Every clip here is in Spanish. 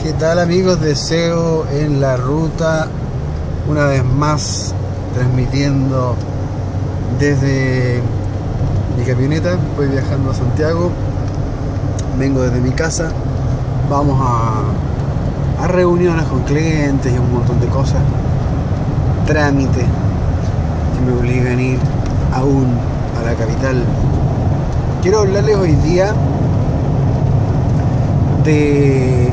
¿Qué tal, amigos de SEO en la ruta? Una vez más transmitiendo desde mi camioneta. Voy viajando a Santiago, vengo desde mi casa. Vamos a reuniones con clientes y un montón de cosas, trámites que me obligan a ir aún a la capital. Quiero hablarles hoy día del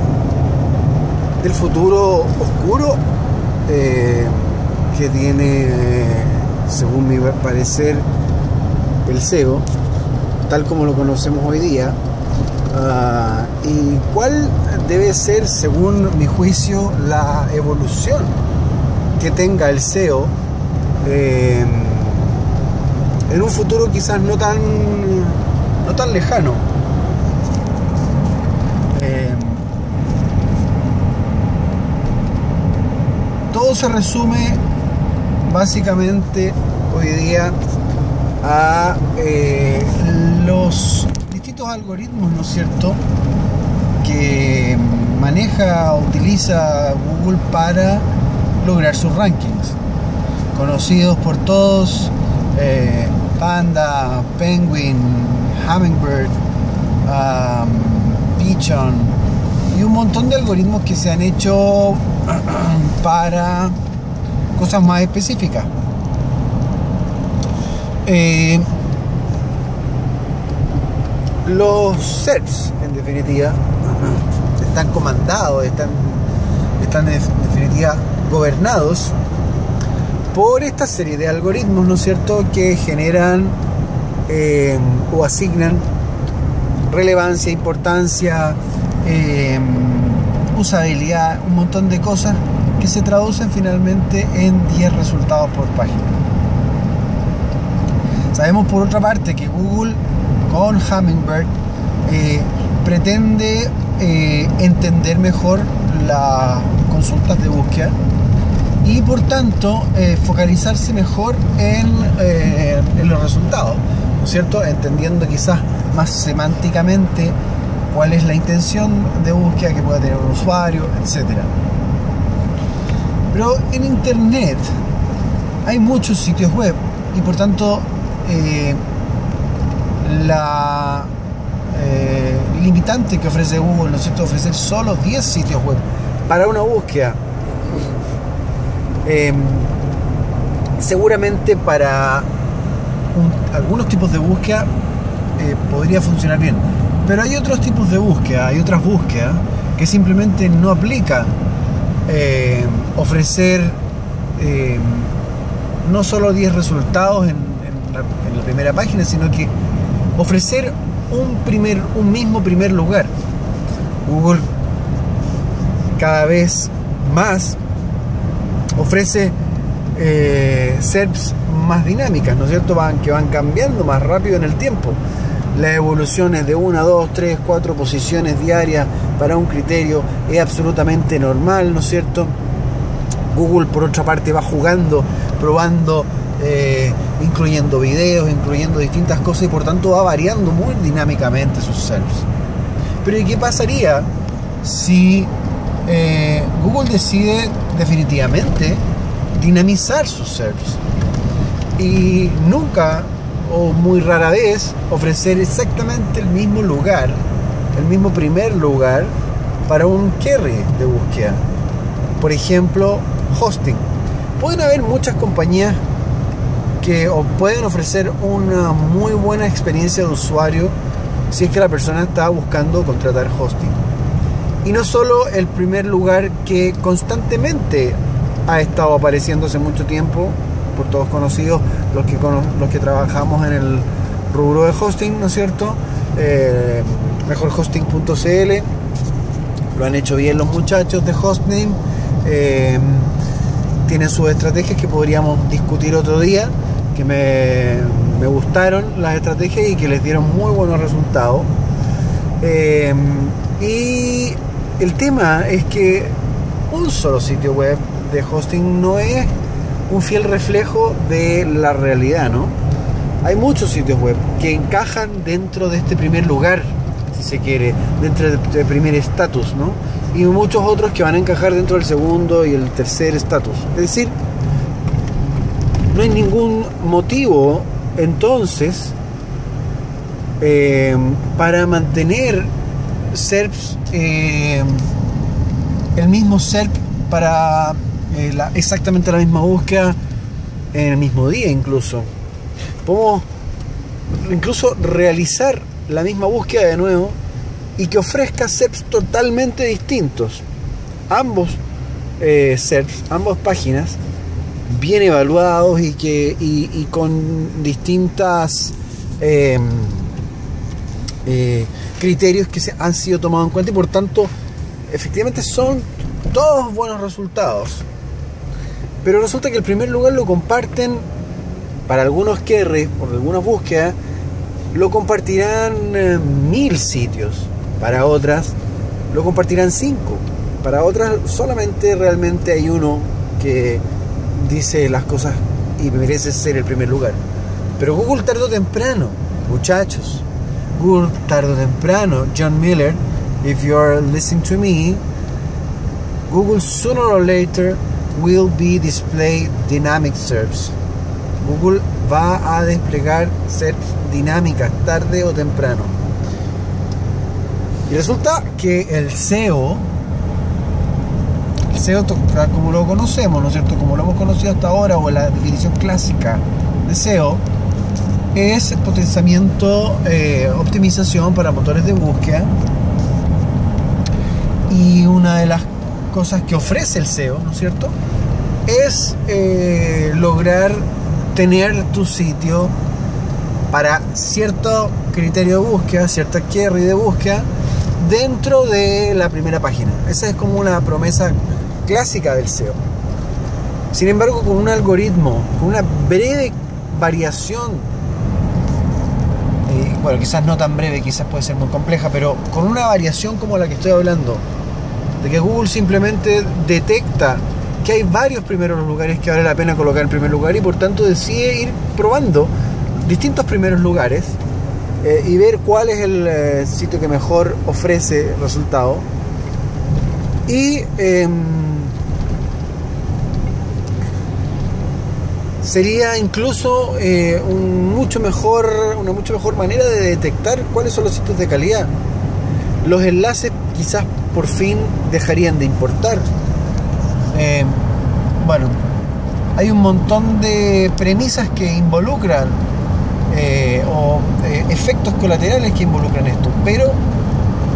futuro oscuro que tiene, según mi parecer, el SEO tal como lo conocemos hoy día, y cuál debe ser, según mi juicio, la evolución que tenga el SEO en un futuro quizás no tan lejano. Todo se resume básicamente hoy día a los distintos algoritmos, ¿no es cierto?, que utiliza Google para lograr sus rankings, conocidos por todos: Panda, Penguin, Hummingbird, Pigeon y un montón de algoritmos que se han hecho para cosas más específicas. Los SERPs, en definitiva, están comandados, están en definitiva gobernados por esta serie de algoritmos, ¿no es cierto?, que generan o asignan relevancia, importancia, usabilidad, un montón de cosas que se traducen finalmente en 10 resultados por página. Sabemos, por otra parte, que Google con Hummingbird pretende entender mejor las consultas de búsqueda y, por tanto, focalizarse mejor en los resultados, ¿no es cierto?, entendiendo quizás más semánticamente cuál es la intención de búsqueda que pueda tener un usuario, etc. Pero en Internet hay muchos sitios web y, por tanto, la limitante que ofrece Google, ¿no es cierto?, ofrecer solo 10 sitios web para una búsqueda, seguramente para algunos tipos de búsqueda podría funcionar bien, pero hay otros tipos de búsqueda, hay otras búsquedas que simplemente no aplica ofrecer no solo 10 resultados en la primera página, sino que ofrecer un mismo primer lugar. Google cada vez más ofrece SERPs más dinámicas, ¿no es cierto?, que van cambiando más rápido en el tiempo. Las evoluciones de 1, 2, 3, 4 posiciones diarias para un criterio es absolutamente normal, ¿no es cierto? Google, por otra parte, va jugando, probando, incluyendo videos, incluyendo distintas cosas, y por tanto va variando muy dinámicamente sus SERPs. Pero ¿y qué pasaría si Google decide definitivamente dinamizar sus SERPs y nunca o muy rara vez ofrecer exactamente el mismo lugar, el mismo primer lugar para un query de búsqueda? Por ejemplo, hosting. Pueden haber muchas compañías que pueden ofrecer una muy buena experiencia de usuario si es que la persona está buscando contratar hosting. Y no solo el primer lugar que constantemente ha estado apareciendo hace mucho tiempo, por todos conocidos, los que trabajamos en el rubro de hosting, ¿no es cierto? Mejorhosting.cl, lo han hecho bien los muchachos de Hostname. Tienen sus estrategias que podríamos discutir otro día, que me gustaron las estrategias y que les dieron muy buenos resultados. Y el tema es que un solo sitio web de hosting no es un fiel reflejo de la realidad, ¿no? Hay muchos sitios web que encajan dentro de este primer lugar si se quiere, dentro del primer estatus, ¿no? Y muchos otros que van a encajar dentro del segundo y el tercer estatus. Es decir, no hay ningún motivo entonces para mantener SERPs, el mismo SERP para exactamente la misma búsqueda en el mismo día. Incluso podemos realizar la misma búsqueda de nuevo y que ofrezca SERPs totalmente distintos. Ambos SERPs, ambas páginas bien evaluados y con distintas criterios que han sido tomados en cuenta, y por tanto efectivamente son todos buenos resultados. Pero resulta que el primer lugar lo comparten, para algunos queries, por algunas búsquedas, lo compartirán 1000 sitios, para otras lo compartirán 5, para otras solamente realmente hay uno que dice las cosas y merece ser el primer lugar. Pero Google tarde o temprano, muchachos, Google tarde o temprano, John Miller, if you are listening to me, Google sooner or later will be display dynamic SERPs. Google va a desplegar SERPs dinámicas tarde o temprano. Y resulta que el SEO como lo conocemos, ¿no es cierto? Como lo hemos conocido hasta ahora, o la definición clásica de SEO, es potenciamiento, optimización para motores de búsqueda. Y una de las cosas que ofrece el SEO, ¿no es cierto?, es lograr tener tu sitio para cierto criterio de búsqueda, cierta query de búsqueda dentro de la primera página. Esa es como una promesa clásica del SEO. Sin embargo, con un algoritmo, con una breve variación, bueno, quizás no tan breve, quizás puede ser muy compleja, pero con una variación como la que estoy hablando, de que Google simplemente detecta que hay varios primeros lugares que vale la pena colocar en primer lugar, y por tanto decide ir probando distintos primeros lugares y ver cuál es el sitio que mejor ofrece resultado. Y sería incluso una mucho mejor manera de detectar cuáles son los sitios de calidad. Los enlaces quizás por fin dejarían de importar. Bueno, hay un montón de premisas que involucran efectos colaterales que involucran esto, pero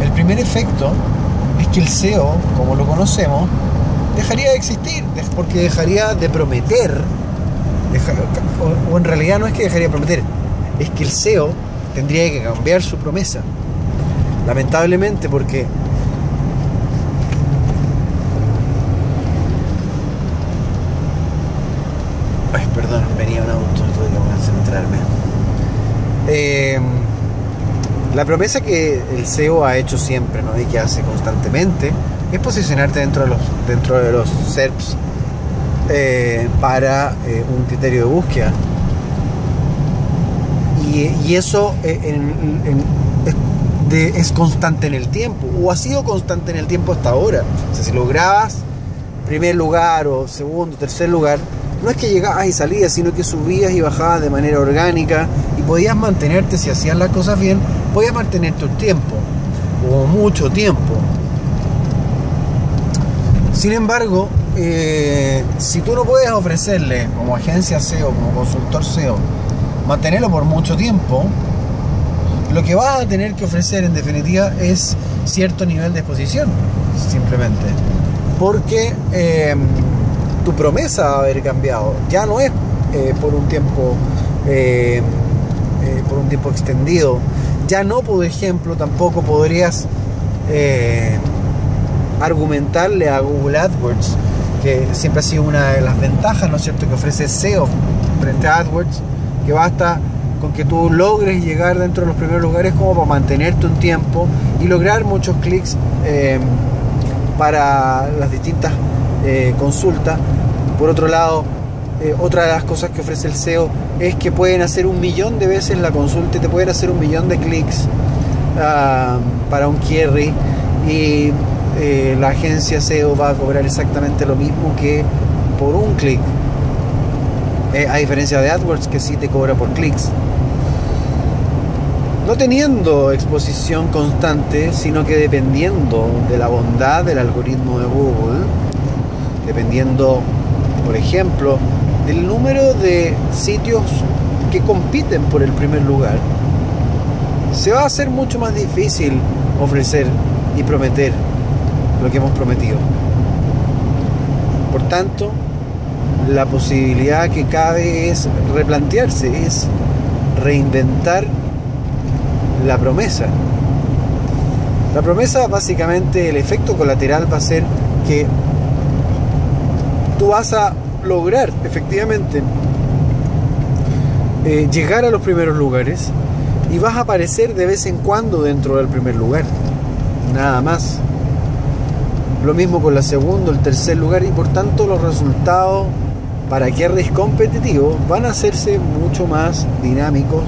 el primer efecto es que el SEO, como lo conocemos, dejaría de existir, porque dejaría de prometer, o en realidad no es que dejaría de prometer, es que el SEO tendría que cambiar su promesa, lamentablemente, porque venía un auto, tuve que concentrarme. La promesa que el SEO ha hecho siempre, ¿no?, y que hace constantemente, es posicionarte dentro de los SERPs para un criterio de búsqueda. Y eso es constante en el tiempo, o ha sido constante en el tiempo hasta ahora. O sea, si lograbas primer lugar o segundo, tercer lugar, no es que llegabas y salías, sino que subías y bajabas de manera orgánica, y podías mantenerte, si hacías las cosas bien, podías mantenerte un tiempo, o mucho tiempo. Sin embargo, si tú no puedes ofrecerle, como agencia SEO, como consultor SEO, mantenerlo por mucho tiempo, lo que vas a tener que ofrecer en definitiva es cierto nivel de exposición, simplemente, porque tu promesa va a haber cambiado. Ya no es por un tiempo extendido. Ya no, por ejemplo, tampoco podrías argumentarle a Google AdWords, que siempre ha sido una de las ventajas, ¿no es cierto?, que ofrece SEO frente a AdWords, que basta con que tú logres llegar dentro de los primeros lugares como para mantenerte un tiempo y lograr muchos clics para las distintas consultas. Por otro lado, otra de las cosas que ofrece el SEO es que pueden hacer 1.000.000 de veces la consulta y te pueden hacer 1.000.000 de clics para un query, y la agencia SEO va a cobrar exactamente lo mismo que por un clic, a diferencia de AdWords, que sí te cobra por clics. No teniendo exposición constante, sino que dependiendo de la bondad del algoritmo de Google, dependiendo, por ejemplo, del número de sitios que compiten por el primer lugar, se va a hacer mucho más difícil ofrecer y prometer lo que hemos prometido. Por tanto, la posibilidad que cabe es replantearse, es reinventar la promesa. La promesa, básicamente, el efecto colateral va a ser que tú vas a lograr efectivamente llegar a los primeros lugares, y vas a aparecer de vez en cuando dentro del primer lugar, nada más. Lo mismo con la segunda, el tercer lugar, y por tanto los resultados para queries competitivos van a hacerse mucho más dinámicos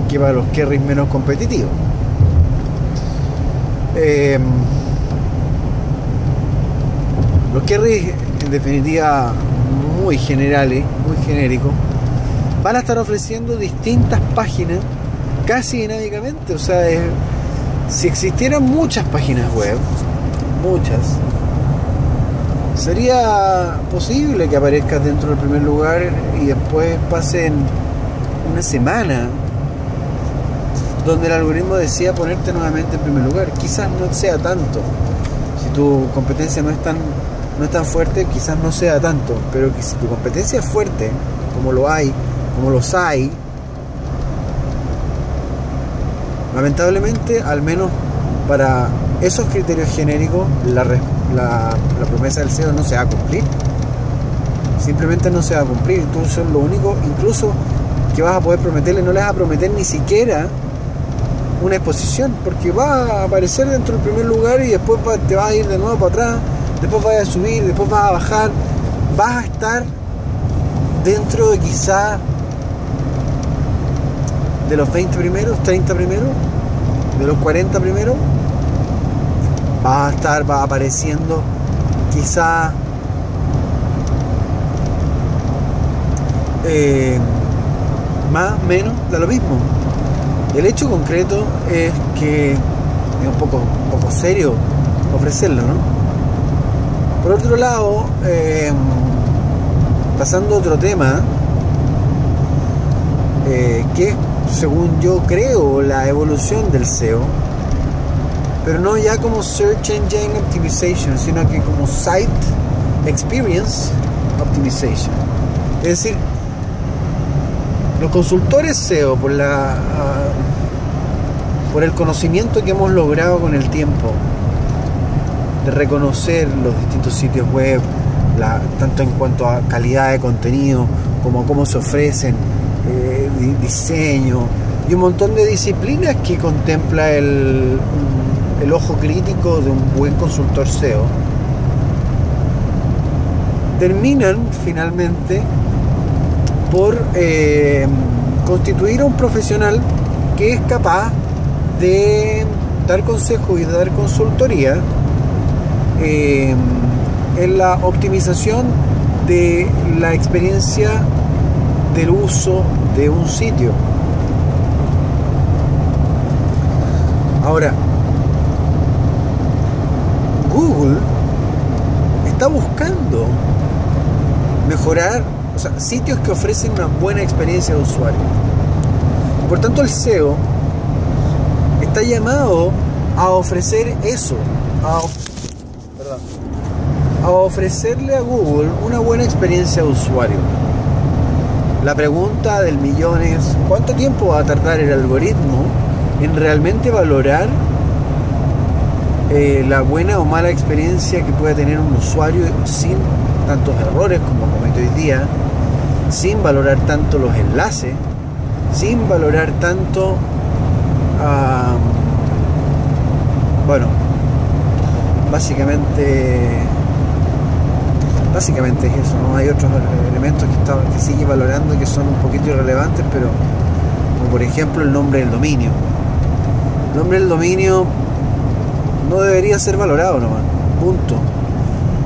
que para los queries menos competitivos. Los queries, en definitiva, muy generales, muy genéricos, van a estar ofreciendo distintas páginas casi dinámicamente. O sea, si existieran muchas páginas web, muchas, sería posible que aparezcas dentro del primer lugar y después pasen una semana donde el algoritmo decida ponerte nuevamente en primer lugar. Quizás no sea tanto. Si tu competencia no es tan fuerte, quizás no sea tanto. Pero que si tu competencia es fuerte, como los hay, lamentablemente, al menos para esos criterios genéricos, la promesa del SEO no se va a cumplir. Simplemente no se va a cumplir. Tú eso es lo único, incluso, que vas a poder prometerle. No le vas a prometer ni siquiera una exposición, porque va a aparecer dentro del primer lugar y después te vas a ir de nuevo para atrás, después vas a subir, después vas a bajar, vas a estar dentro de quizá de los 20 primeros, 30 primeros, de los 40 primeros. Va apareciendo quizá más, menos, da lo mismo. El hecho concreto es que es un poco serio ofrecerlo, ¿no? Por otro lado, pasando a otro tema, que es, según yo creo, la evolución del SEO, pero no ya como Search Engine Optimization, sino que como Site Experience Optimization. Es decir, los consultores SEO, por el conocimiento que hemos logrado con el tiempo de reconocer los distintos sitios web, tanto en cuanto a calidad de contenido como cómo se ofrecen, diseño y un montón de disciplinas que contempla el ojo crítico de un buen consultor SEO, terminan finalmente por constituir a un profesional que es capaz de dar consejos y de dar consultoría en la optimización de la experiencia del uso de un sitio. Ahora, Google está buscando mejorar, o sea, sitios que ofrecen una buena experiencia de usuario. Por tanto, el SEO está llamado a ofrecer eso, a ofrecerle a Google una buena experiencia de usuario. La pregunta del millón es: ¿cuánto tiempo va a tardar el algoritmo en realmente valorar la buena o mala experiencia que puede tener un usuario sin tantos errores como comete hoy día, sin valorar tanto los enlaces, sin valorar tanto bueno, básicamente es eso, ¿no? Hay otros elementos que sigue valorando y que son un poquito irrelevantes, pero como por ejemplo el nombre del dominio. El nombre del dominio no debería ser valorado nomás, punto.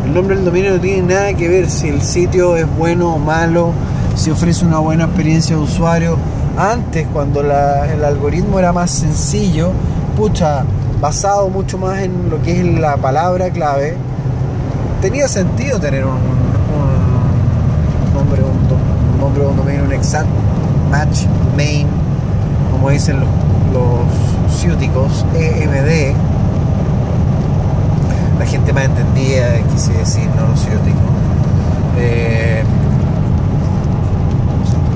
El nombre del dominio no tiene nada que ver si el sitio es bueno o malo, si ofrece una buena experiencia de usuario. Antes, cuando el algoritmo era más sencillo, pucha, basado mucho más en lo que es la palabra clave, tenía sentido tener un nombre de un dominio, un exact match domain, como dicen los ciúticos, EMD. La gente más entendida, quise decir, no los ciúticos.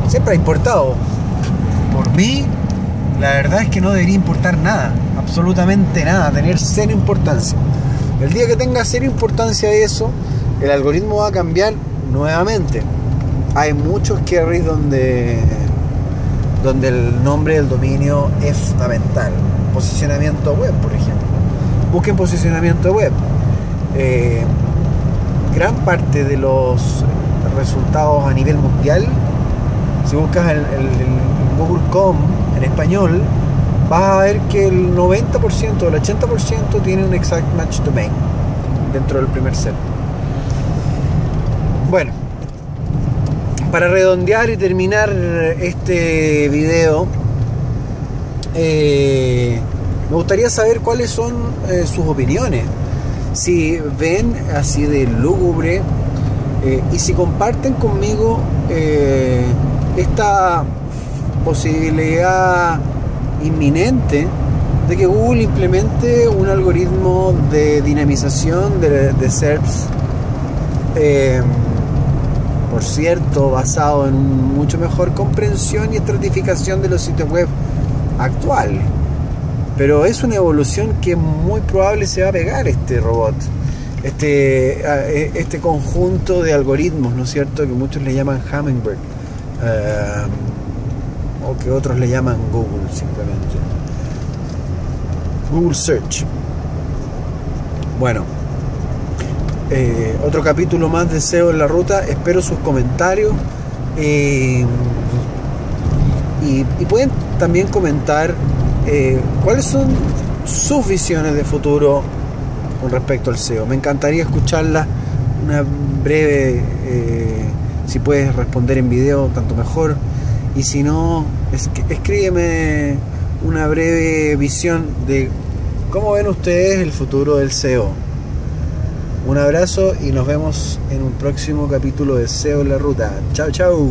Siempre ha importado. Por mí, la verdad es que no debería importar nada, absolutamente nada, tener cero importancia. El día que tenga cero importancia eso, el algoritmo va a cambiar nuevamente. Hay muchos queries donde el nombre del dominio es fundamental. Posicionamiento web, por ejemplo. Busquen posicionamiento web. Gran parte de los resultados a nivel mundial, si buscas el Google.com en español, vas a ver que el 90% o el 80% tiene un exact match domain dentro del primer set. Bueno, para redondear y terminar este video, me gustaría saber cuáles son sus opiniones. Si ven así de lúgubre, y si comparten conmigo esta posibilidad inminente de que Google implemente un algoritmo de dinamización de SERPs, por cierto, basado en mucho mejor comprensión y estratificación de los sitios web actuales. Pero es una evolución que muy probable se va a pegar este robot, este conjunto de algoritmos, ¿no es cierto?, que muchos le llaman Hummingbird, o que otros le llaman Google, simplemente Google Search. Bueno, otro capítulo más de SEO en la ruta. Espero sus comentarios, y pueden también comentar cuáles son sus visiones de futuro con respecto al SEO. Me encantaría escucharlas, una breve, si puedes responder en video, tanto mejor, y si no, escríbeme una breve visión de cómo ven ustedes el futuro del SEO. Un abrazo y nos vemos en un próximo capítulo de SEO en la ruta. Chao, chao.